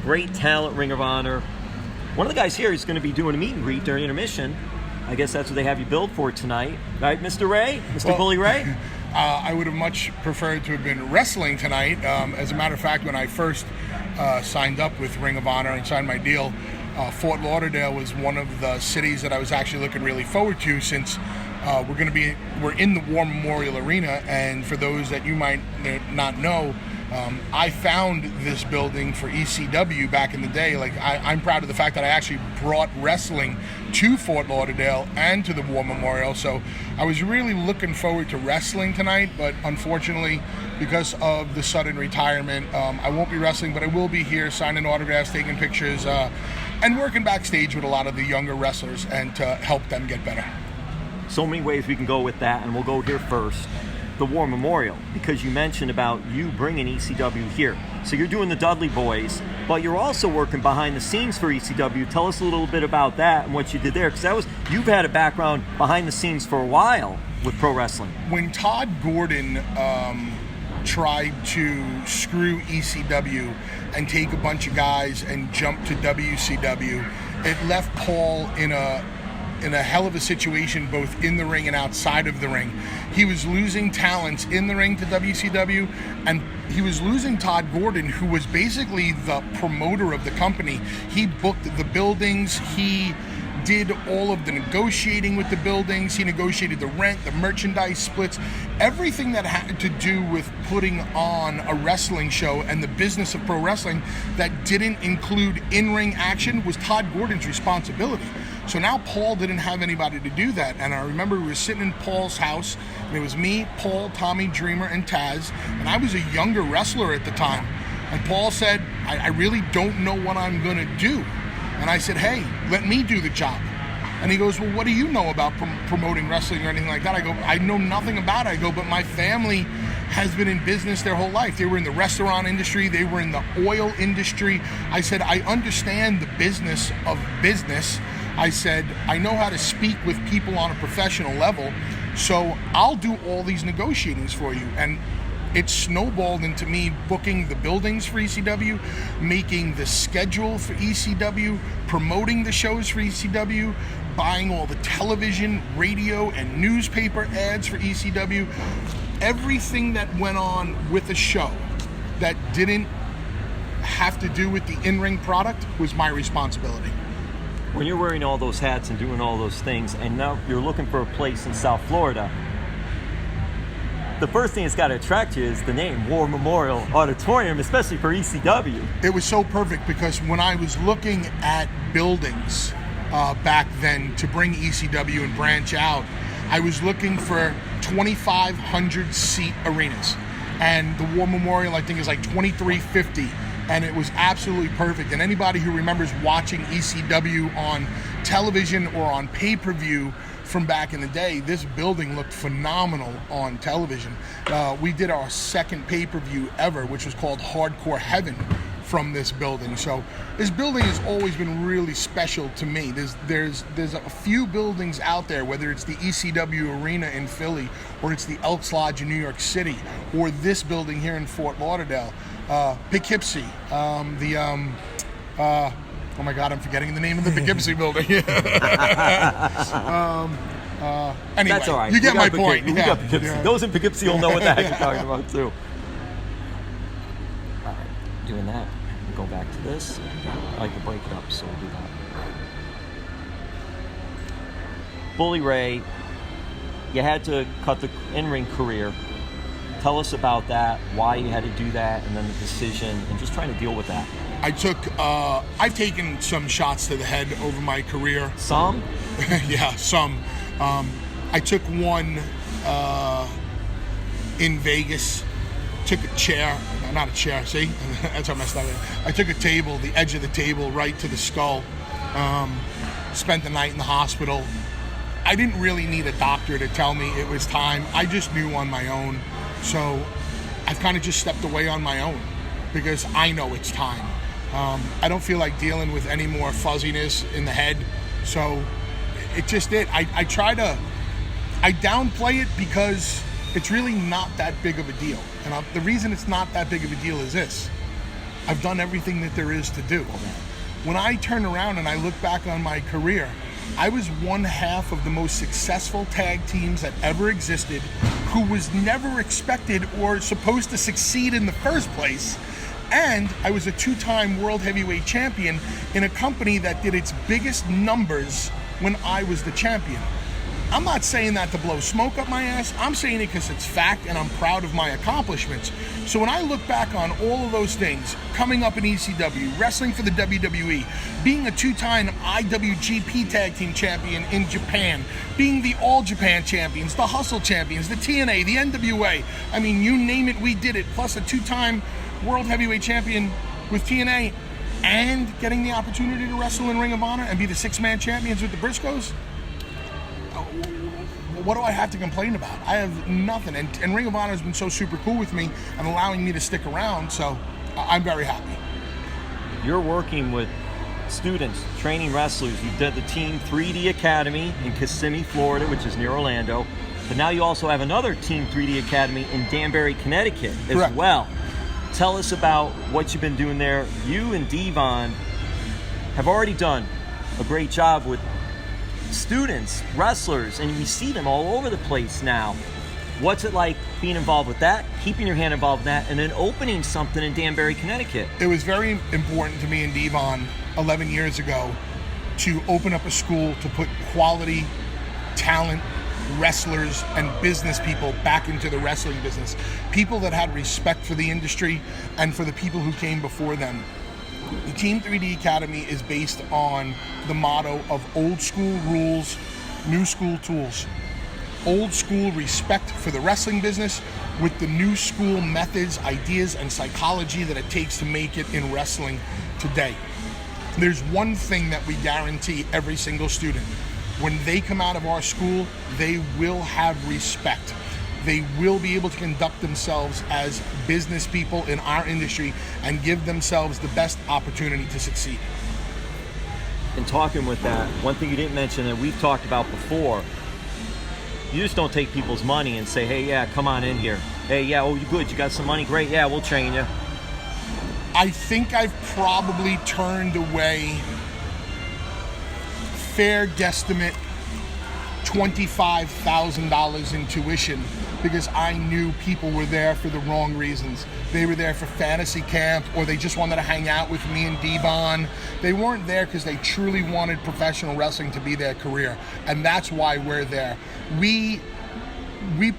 great talent, Ring of Honor. One of the guys here is going to be doing a meet and greet during intermission. I guess that's what they have you billed for tonight. Right, Mr. Ray? Mr. Bully Ray? I would have much preferred to have been wrestling tonight. As a matter of fact, when I first signed up with Ring of Honor and signed my deal, Fort Lauderdale was one of the cities that I was actually looking really forward to, since we're in the War Memorial Arena. And for those that you might not know, I found this building for ECW back in the day. Like, I'm proud of the fact that I actually brought wrestling to Fort Lauderdale and to the War Memorial. So I was really looking forward to wrestling tonight, but unfortunately, because of the sudden retirement, I won't be wrestling, but I will be here signing autographs, taking pictures, and working backstage with a lot of the younger wrestlers and to help them get better. So many ways we can go with that, and we'll go here first. The War Memorial, because you mentioned about you bringing ECW here. So you're doing the Dudley Boyz, but you're also working behind the scenes for ECW. Tell us a little bit about that and what you did there, because you've had a background behind the scenes for a while with pro wrestling. When Todd Gordon tried to screw ECW and take a bunch of guys and jump to WCW, it left Paul in a hell of a situation, both in the ring and outside of the ring. He was losing talents in the ring to WCW, and he was losing Todd Gordon, who was basically the promoter of the company. He booked the buildings, he did all of the negotiating with the buildings, he negotiated the rent, the merchandise splits, everything that had to do with putting on a wrestling show and the business of pro wrestling that didn't include in-ring action was Todd Gordon's responsibility. So now Paul didn't have anybody to do that. And I remember we were sitting in Paul's house, and it was me, Paul, Tommy Dreamer, and Taz, and I was a younger wrestler at the time. And Paul said, I really don't know what I'm going to do. And I said, hey, let me do the job. And he goes, well, what do you know about promoting wrestling or anything like that? I go, I know nothing about it. I go, but my family has been in business their whole life. They were in the restaurant industry. They were in the oil industry. I said, I understand the business of business. I said, I know how to speak with people on a professional level, so I'll do all these negotiatings for you. And it snowballed into me booking the buildings for ECW, making the schedule for ECW, promoting the shows for ECW, buying all the television, radio, and newspaper ads for ECW. Everything that went on with a show that didn't have to do with the in-ring product was my responsibility. When you're wearing all those hats and doing all those things, and now you're looking for a place in South Florida, the first thing that's got to attract you is the name War Memorial Auditorium, especially for ECW. It was so perfect because when I was looking at buildings back then to bring ECW and branch out, I was looking for 2,500 seat arenas. And the War Memorial, I think, is like 2,350. And it was absolutely perfect. And anybody who remembers watching ECW on television or on pay-per-view from back in the day, this building looked phenomenal on television. We did our second pay-per-view ever, which was called Hardcore Heaven, from this building. So this building has always been really special to me. There's a few buildings out there, whether it's the ECW Arena in Philly, or it's the Elks Lodge in New York City, or this building here in Fort Lauderdale, Poughkeepsie, oh my God, I'm forgetting the name of the Poughkeepsie building. Anyway, that's all right. You get my point. Yeah. Those in Poughkeepsie will know what the heck you're talking about too. All right, doing that. Go back to this. I like to break it up, so we'll do that. Bully Ray, you had to cut the in-ring career. Tell us about that, why you had to do that, and then the decision, and just trying to deal with that. I've taken some shots to the head over my career. Some? Yeah, some. I took one in Vegas. Took a chair, not a chair, see? That's how I messed up. I took a table, the edge of the table, right to the skull. Spent the night in the hospital. I didn't really need a doctor to tell me it was time. I just knew on my own. So I've kind of just stepped away on my own because I know it's time. I don't feel like dealing with any more fuzziness in the head. So it just did. I downplay it because it's really not that big of a deal. And the reason it's not that big of a deal is this. I've done everything that there is to do. When I turn around and I look back on my career, I was one half of the most successful tag teams that ever existed, who was never expected or supposed to succeed in the first place. And I was a 2-time world heavyweight champion in a company that did its biggest numbers when I was the champion. I'm not saying that to blow smoke up my ass. I'm saying it because it's fact and I'm proud of my accomplishments. So when I look back on all of those things, coming up in ECW, wrestling for the WWE, being a 2-time IWGP Tag Team Champion in Japan, being the All Japan Champions, the Hustle Champions, the TNA, the NWA, I mean, you name it, we did it, plus a 2-time World Heavyweight Champion with TNA, and getting the opportunity to wrestle in Ring of Honor and be the 6-man champions with the Briscoes. What do I have to complain about? I have nothing. And Ring of Honor has been so super cool with me and allowing me to stick around, so I'm very happy. You're working with students, training wrestlers. You did the Team 3D Academy in Kissimmee, Florida, which is near Orlando. But now you also have another Team 3D Academy in Danbury, Connecticut as Correct. well. Tell us about what you've been doing there. You and Devon have already done a great job with students, wrestlers, and we see them all over the place now. What's it like being involved with that, keeping your hand involved with that, and then opening something in Danbury, Connecticut? It was very important to me and Devon 11 years ago to open up a school to put quality talent, wrestlers, and business people back into the wrestling business. People that had respect for the industry and for the people who came before them. The Team 3D Academy is based on the motto of old school rules, new school tools. Old school respect for the wrestling business with the new school methods, ideas, and psychology that it takes to make it in wrestling today. There's one thing that we guarantee every single student. When they come out of our school, they will have respect. They will be able to conduct themselves as business people in our industry and give themselves the best opportunity to succeed. In talking with that, one thing you didn't mention that we've talked about before, you just don't take people's money and say, hey, yeah, come on in here. Hey, yeah, oh, you good, you got some money? Great, yeah, we'll train you. I think I've probably turned away, fair guesstimate, $25,000 in tuition because I knew people were there for the wrong reasons. They were there for fantasy camp, or they just wanted to hang out with me and Devon. They weren't there because they truly wanted professional wrestling to be their career, and that's why we're there. We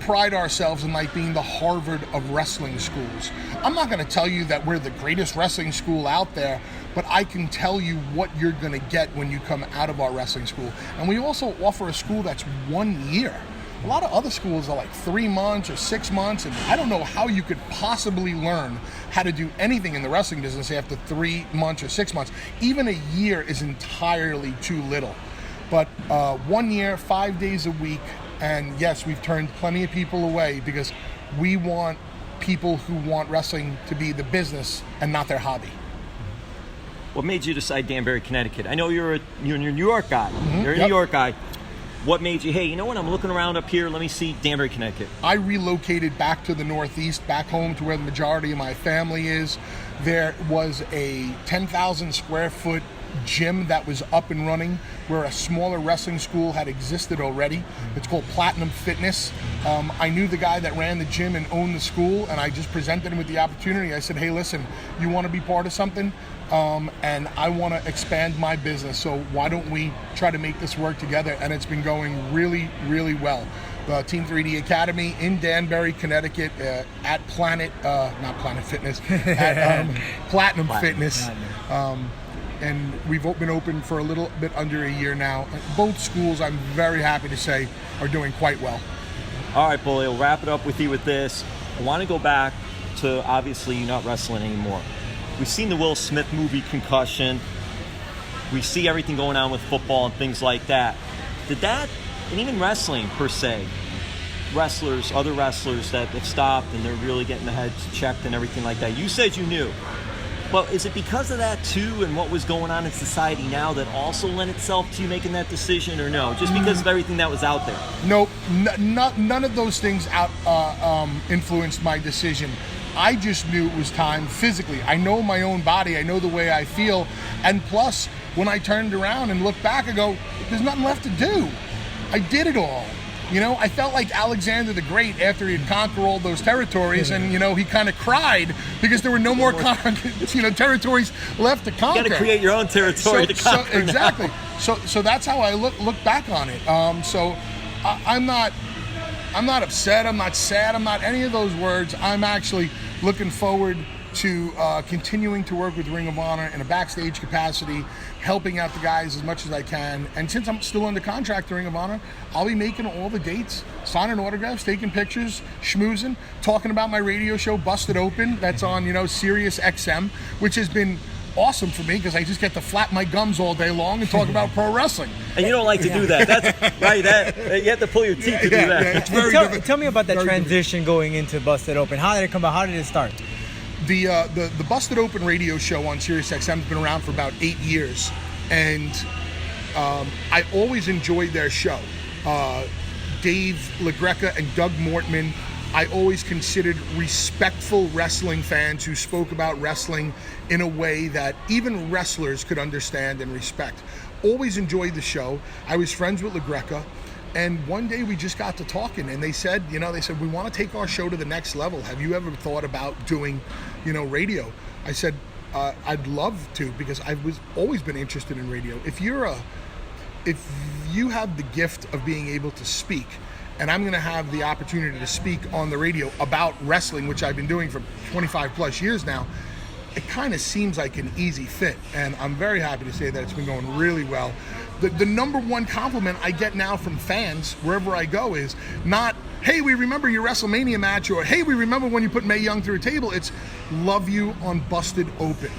pride ourselves in like being the Harvard of wrestling schools. I'm not going to tell you that we're the greatest wrestling school out there, but I can tell you what you're going to get when you come out of our wrestling school. And we also offer a school that's 1 year. A lot of other schools are like 3 months or 6 months, and I don't know how you could possibly learn how to do anything in the wrestling business after 3 months or 6 months. Even a year is entirely too little. But 1 year, 5 days a week, and yes, we've turned plenty of people away because we want people who want wrestling to be the business and not their hobby. What made you decide Danbury, Connecticut? I know you're a New York guy. Mm-hmm. You're a New York guy. What made you, hey, you know what, I'm looking around up here, let me see Danbury, Connecticut. I relocated back to the Northeast, back home to where the majority of my family is. There was a 10,000 square foot gym that was up and running where a smaller wrestling school had existed already. It's called Platinum Fitness. I knew the guy that ran the gym and owned the school, and I just presented him with the opportunity. I said, hey, listen, you want to be part of something? And I want to expand my business, so why don't we try to make this work together? And it's been going really, really well. The Team 3D Academy in Danbury, Connecticut, at Planet Fitness, at Platinum Fitness. And we've been open for a little bit under a year now. Both schools, I'm very happy to say, are doing quite well. All right, Bully, we'll wrap it up with you with this. I want to go back to, obviously, you're not wrestling anymore. We've seen the Will Smith movie, Concussion. We see everything going on with football and things like that. Did that, and even wrestling per se, other wrestlers that have stopped and they're really getting their heads checked and everything like that. You said you knew. But is it because of that too and what was going on in society now that also lent itself to you making that decision, or no? Just because of everything that was out there? Nope. None of those things influenced my decision. I just knew it was time physically. I know my own body. I know the way I feel. And plus, when I turned around and looked back, I go, there's nothing left to do. I did it all. You know, I felt like Alexander the Great after he had conquered all those territories, and, you know, he kind of cried because there were no more territories left to conquer. You got to create your own territory to conquer. Exactly. So that's how I look back on it. I'm not upset. I'm not sad. I'm not any of those words. I'm actually looking forward to continuing to work with Ring of Honor in a backstage capacity, helping out the guys as much as I can. And since I'm still under contract to Ring of Honor, I'll be making all the dates, signing autographs, taking pictures, schmoozing, talking about my radio show, Busted Open, that's on, you know, Sirius XM, which has been awesome for me because I just get to flap my gums all day long and talk about pro wrestling. And you don't like to do that. That's right. That you have to pull your teeth to do that. Yeah, it's very tell me about that transition going into Busted Open. How did it come about? How did it start? The Busted Open radio show on Sirius XM has been around for about 8 years, and I always enjoyed their show. Dave LaGreca and Doug Mortman, I always considered respectful wrestling fans who spoke about wrestling in a way that even wrestlers could understand and respect. Always enjoyed the show. I was friends with LaGreca. And one day we just got to talking, and they said, we want to take our show to the next level. Have you ever thought about doing, radio? I said, I'd love to, because I've always been interested in radio. If you have the gift of being able to speak, and I'm going to have the opportunity to speak on the radio about wrestling, which I've been doing for 25 plus years now, it kind of seems like an easy fit. And I'm very happy to say that it's been going really well. The number one compliment I get now from fans wherever I go is not, hey, we remember your WrestleMania match, or hey, we remember when you put Mae Young through a table. It's love you on Busted Open.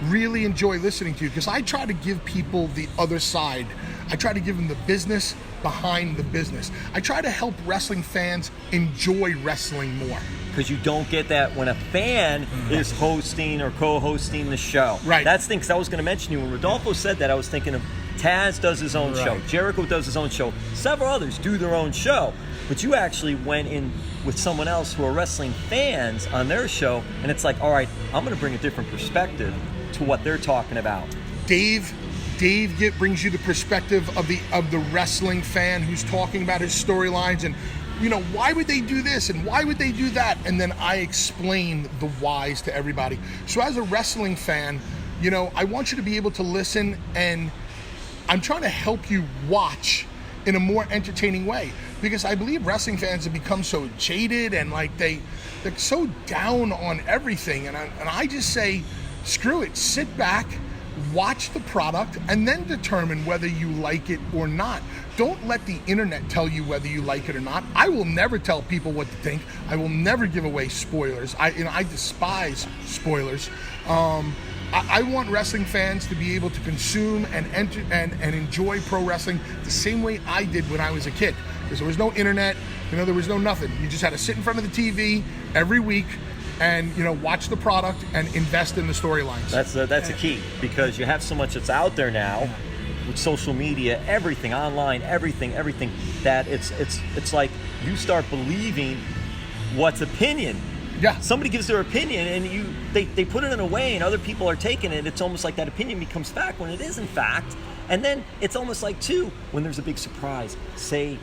Really enjoy listening to you, because I try to give people the other side. I try to give them the business behind the business. I try to help wrestling fans enjoy wrestling more. Because you don't get that when a fan is hosting or co-hosting the show. Right. That's the thing, because I was going to mention you. When Rodolfo said that, I was thinking of Taz does his own show. Jericho does his own show. Several others do their own show. But you actually went in with someone else who are wrestling fans on their show, and it's like, all right, I'm going to bring a different perspective to what they're talking about. Dave brings you the perspective of the wrestling fan who's talking about his storylines and, why would they do this and why would they do that? And then I explain the whys to everybody. So as a wrestling fan, I want you to be able to listen, and I'm trying to help you watch in a more entertaining way, because I believe wrestling fans have become so jaded and like they're so down on everything. And I just say, screw it, sit back, watch the product, and then determine whether you like it or not. Don't let the internet tell you whether you like it or not. I will never tell people what to think. I will never give away spoilers. I despise spoilers. I want wrestling fans to be able to consume and enjoy pro wrestling the same way I did when I was a kid. Because there was no internet, there was no nothing. You just had to sit in front of the TV every week and watch the product and invest in the storylines. That's a key, because you have so much that's out there now with social media, everything online, everything that it's like you start believing what's opinion. Yeah. Somebody gives their opinion and they put it in a way and other people are taking it. It's almost like that opinion becomes fact when it isn't fact. And then it's almost like, too, when there's a big surprise, say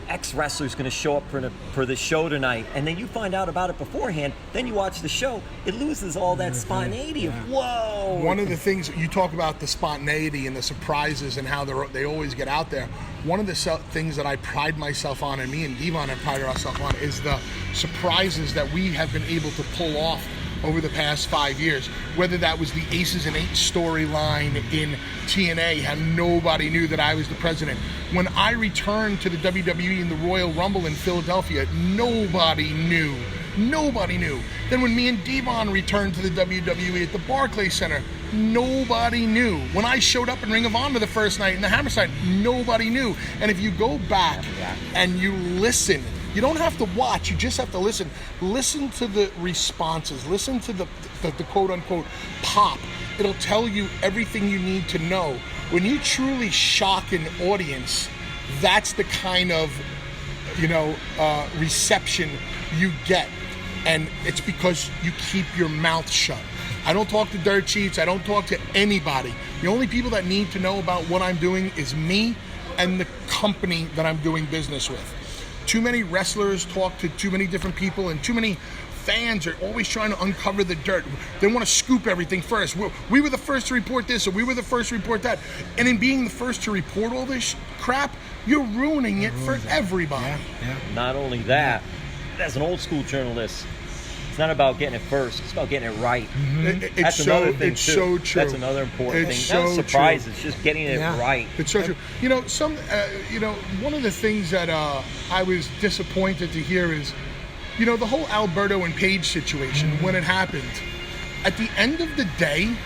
X wrestler's going to show up for the show tonight, and then you find out about it beforehand, then you watch the show, it loses all that spontaneity of, whoa. One of the things, you talk about the spontaneity and the surprises and how they always get out there. One of the things that I pride myself on, and me and Devon have prided ourselves on, is the surprises that we have been able to pull off over the past 5 years. Whether that was the Aces and Eights storyline in TNA, how nobody knew that I was the president. When I returned to the WWE in the Royal Rumble in Philadelphia, nobody knew. Then when me and Devon returned to the WWE at the Barclays Center, nobody knew. When I showed up in Ring of Honor the first night in the Hammerstein, nobody knew. And if you go back and you listen, you don't have to watch, you just have to listen. Listen to the responses. Listen to the quote-unquote pop. It'll tell you everything you need to know. When you truly shock an audience, that's the kind of, reception you get. And it's because you keep your mouth shut. I don't talk to dirt sheets. I don't talk to anybody. The only people that need to know about what I'm doing is me and the company that I'm doing business with. Too many wrestlers talk to too many different people, and too many fans are always trying to uncover the dirt. They want to scoop everything first. We were the first to report this, or we were the first to report that. And in being the first to report all this crap, you're ruining it for everybody. Yeah. Not only that, as an old school journalist, it's not about getting it first. It's about getting it right. That's another thing it's too. so true. That's another important It's thing. Not so a surprise. true. It's just getting it right. It's so true. You know, one of the things that I was disappointed to hear is, you know, the whole Alberto and Paige situation when it happened. At the end of the day,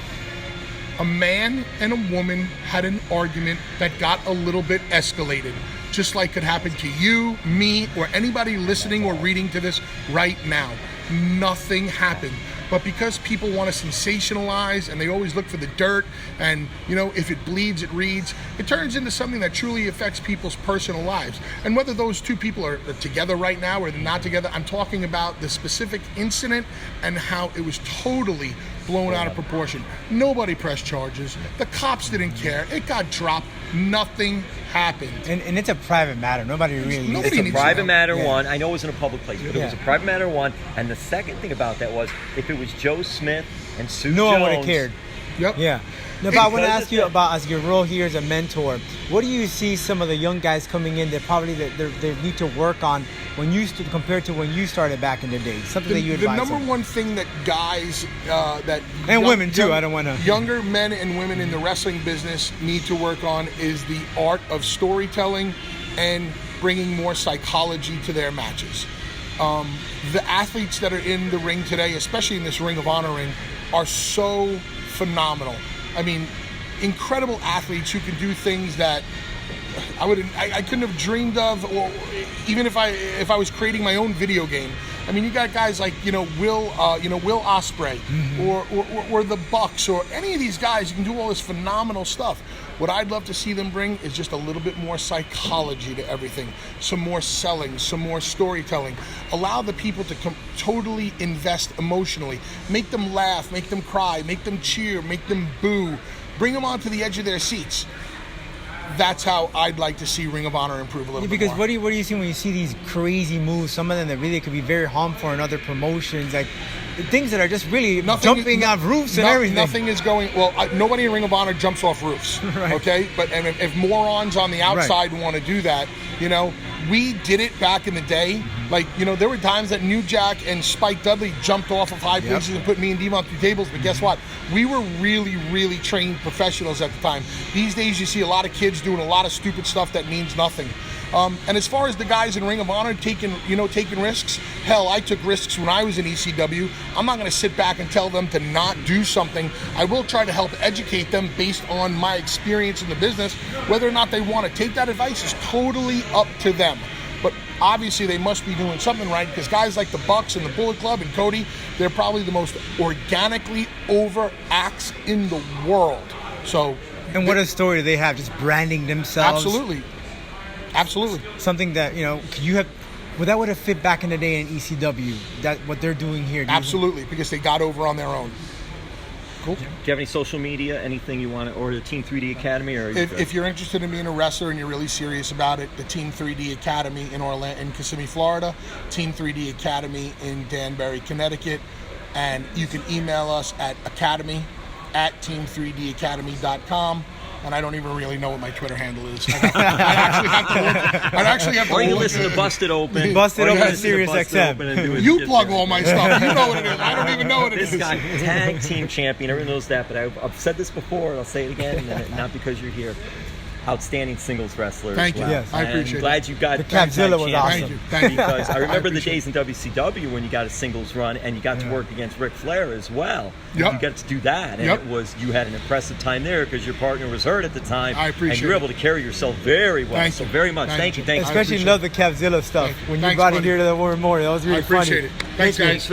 a man and a woman had an argument that got a little bit escalated, just like could happen to you, me, or anybody listening or reading to this right now. Nothing happened. But because people want to sensationalize and they always look for the dirt, and, you know, if it bleeds, it reads, it turns into something that truly affects people's personal lives. And whether those two people are together right now or they're not together, I'm talking about the specific incident and how it was totally blown out of proportion. Nobody pressed charges. The cops didn't care. It got dropped. Nothing happened. And it's a private matter. Nobody really. Nobody It's a needs private to know. matter, Yeah. one. I know it was in a public place, but it was a private matter, one. And the second thing about that was, if it was Joe Smith and Sue No Jones, one would have cared. Yep. Yeah. No, but I want to Because ask you about, as your role here as a mentor, what do you see some of the young guys coming in that probably they need to work on compared to when you started back in the day? Something that you The advise number them. one thing that guys And women, too. I don't wanna- younger men and women in the wrestling business need to work on is the art of storytelling and bringing more psychology to their matches. The athletes that are in the ring today, especially in this Ring of Honor ring, are so phenomenal. I mean, incredible athletes who can do things that I couldn't have dreamed of, or even if I was creating my own video game. I mean, you got guys like Will Ospreay, or the Bucks, or any of these guys who can do all this phenomenal stuff. What I'd love to see them bring is just a little bit more psychology to everything, some more selling, some more storytelling. Allow the people to totally invest emotionally, make them laugh, make them cry, make them cheer, make them boo, bring them onto the edge of their seats. That's how I'd like to see Ring of Honor improve a little bit more. Because what do you see when you see these crazy moves? Some of them that really could be very harmful in other promotions, like things that are just really jumping off roofs and everything. Nothing is going. Well, nobody in Ring of Honor jumps off roofs. Right. Okay, but if morons on the outside want to do that, we did it back in the day. Like, there were times that New Jack and Spike Dudley jumped off of high places and put me and Dave on 2 tables. But guess what? We were really, really trained professionals at the time. These days, you see a lot of kids doing a lot of stupid stuff that means nothing. And as far as the guys in Ring of Honor taking risks, hell, I took risks when I was in ECW. I'm not going to sit back and tell them to not do something. I will try to help educate them based on my experience in the business. Whether or not they want to take that advice is totally up to them. But obviously they must be doing something right, because guys like the Bucks and the Bullet Club and Cody, they're probably the most organically over acts in the world. So, and what a story do they have, just branding themselves. Absolutely. Something that, that would have fit back in the day in ECW, that what they're doing here. Absolutely, because they got over on their own. Cool. Do you have any social media, anything you want to, or the Team 3D Academy? Or if you're interested in being a wrestler and you're really serious about it, the Team 3D Academy in Kissimmee, Florida, Team 3D Academy in Danbury, Connecticut, and you can email us at academy@team3dacademy.com. And I don't even really know what my Twitter handle is. I'd actually have to. Or you listen to Busted Open. Busted Open at Sirius FM. You plug all my stuff. You know what it is. I don't even know what it is. This guy, tag team champion, everyone knows that, but I've said this before, and I'll say it again, and not because you're here. Outstanding singles wrestler. Thank you. Yes. I appreciate it. I'm glad you got the Capzilla was champion. awesome. Thank you. Because I remember the appreciate days in WCW when you got a singles run and you got to work against Ric Flair as well. Yep. You got to do that, and you had an impressive time there because your partner was hurt at the time. I appreciate and you were able to carry yourself very well. Thank so you. very much. Thank Thank you. Especially love the Capzilla stuff when you Thanks, brought it buddy. here to the War Memorial. That was really I appreciate funny. it. Thanks, guys.